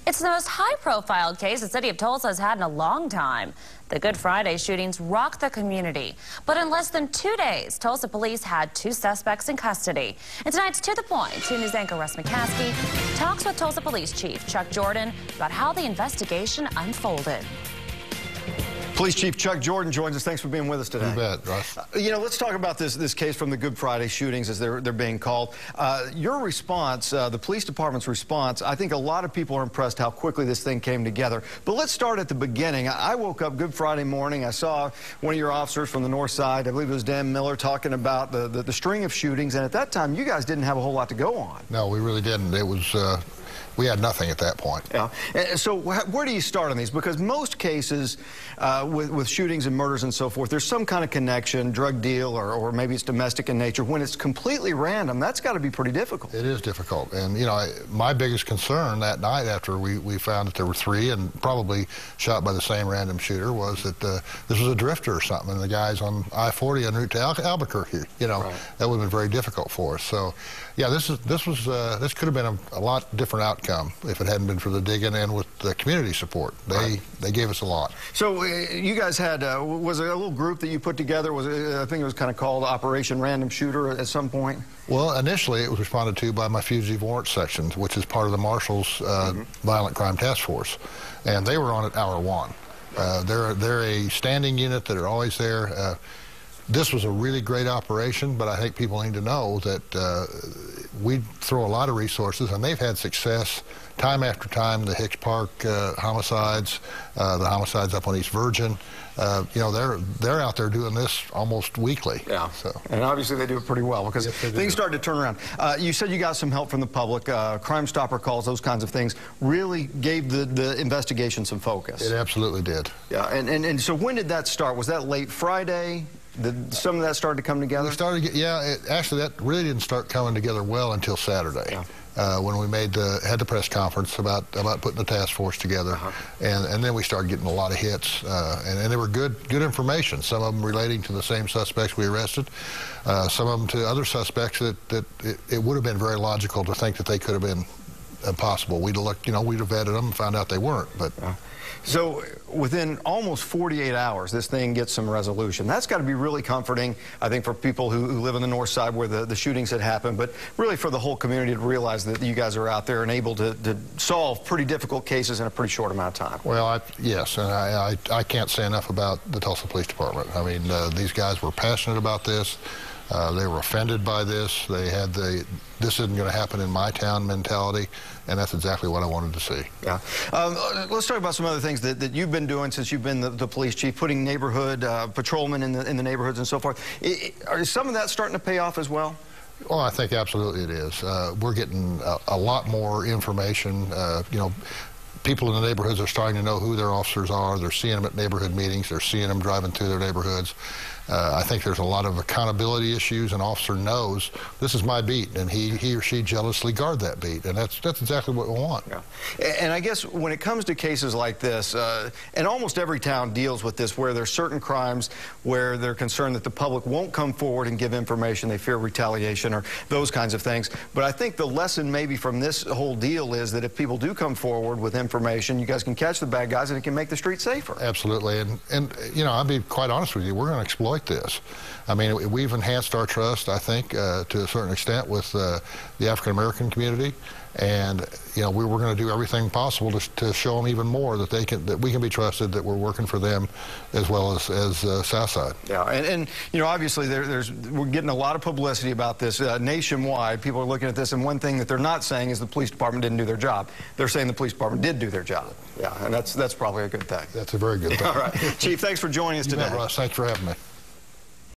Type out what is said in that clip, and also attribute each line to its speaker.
Speaker 1: It's the most high-profile case the city of Tulsa has had in a long time. The Good Friday shootings rocked the community. But in less than 2 days, Tulsa police had 2 suspects in custody. And tonight's To The Point, 2 News anchor Russ McCaskey talks with Tulsa Police Chief Chuck Jordan about how the investigation unfolded.
Speaker 2: Police Chief Chuck Jordan joins us. Thanks for being with us today.
Speaker 3: You bet, Russ.
Speaker 2: Let's talk about this case from the Good Friday shootings, as they're being called. Your response, the police department's response, I think a lot of people are impressed how quickly this thing came together. But let's start at the beginning. I woke up Good Friday morning. I saw one of your officers from the north side, I believe it was Dan Miller, talking about the string of shootings. And at that time, you guys didn't have a whole lot to go on.
Speaker 3: No, we really didn't. It was... we had nothing at that point.
Speaker 2: Yeah. So where do you start on these? Because most cases with shootings and murders and so forth, there's some kind of connection, drug deal, or maybe it's domestic in nature. When it's completely random, that's got to be pretty difficult.
Speaker 3: It is difficult. And, my biggest concern that night after we found that there were 3 and probably shot by the same random shooter was that this was a drifter or something, and the guy's on I-40 en route to Albuquerque. Right. That would have been very difficult for us. So, yeah, this could have been a lot different outcome if it hadn't been for the digging and with the community support. They gave us a lot.
Speaker 2: So you guys had, was it a little group that you put together? Was it, I think it was kind of called Operation Random Shooter at some point? Well,
Speaker 3: initially it was responded to by my fugitive warrant section, which is part of the Marshal's Violent Crime Task Force. And they were on at hour 1. They're a standing unit that are always there. This was a really great operation, but I think people need to know that we throw a lot of resources, and they've had success time after time. The Hicks Park homicides, the homicides up on East Virgin, they're out there doing this almost weekly.
Speaker 2: Yeah. So. And obviously they do it pretty well because things started to turn around. You said you got some help from the public. Crime Stopper calls, those kinds of things, really gave the investigation some focus.
Speaker 3: It absolutely did.
Speaker 2: Yeah. And so when did that start? Was that late Friday? Did some of that start to come together?
Speaker 3: Actually, that really didn't start coming together well until Saturday, when we had the press conference about putting the task force together, and then we started getting a lot of hits, and they were good information. Some of them relating to the same suspects we arrested, some of them to other suspects that it would have been very logical to think that they could have been possible. We'd have looked, we'd have vetted them and found out they weren't, but.
Speaker 2: So within almost 48 hours, this thing gets some resolution. That's got to be really comforting, I think, for people who live on the north side where the shootings had happened, but really for the whole community to realize that you guys are out there and able to solve pretty difficult cases in a pretty short amount of time.
Speaker 3: Well, yes, and I can't say enough about the Tulsa Police Department. I mean, these guys were passionate about this. They were offended by this. They had this isn't going to happen in my town mentality, and that's exactly what I wanted to see.
Speaker 2: Yeah. Let's talk about some other things that you've been doing since you've been the police chief, putting neighborhood patrolmen in the neighborhoods and so forth. Is some of that starting to pay off as well?
Speaker 3: Well, I think absolutely it is. We're getting a lot more information. People in the neighborhoods are starting to know who their officers are. They're seeing them at neighborhood meetings. They're seeing them driving through their neighborhoods. I think there's a lot of accountability issues. An officer knows this is my beat, and he or she jealously guard that beat, and that's exactly what we want.
Speaker 2: Yeah. And I guess when it comes to cases like this, and almost every town deals with this, where there's certain crimes where they're concerned that the public won't come forward and give information, they fear retaliation or those kinds of things. But I think the lesson maybe from this whole deal is that if people do come forward with information, you guys can catch the bad guys and it can make the street safer.
Speaker 3: Absolutely, and I'll be quite honest with you, we're going to exploit this. I mean, we've enhanced our trust, I think, to a certain extent with the African-American community, and we're going to do everything possible to show them even more that we can be trusted, that we're working for them as well as Southside.
Speaker 2: Yeah, and obviously we're getting a lot of publicity about this nationwide. People are looking at this, and one thing that they're not saying is the police department didn't do their job. They're saying the police department did do their job. Yeah, and that's probably a good thing.
Speaker 3: That's a very good thing.
Speaker 2: All right, Chief, thanks for joining us today.
Speaker 3: Russ, thanks for having me.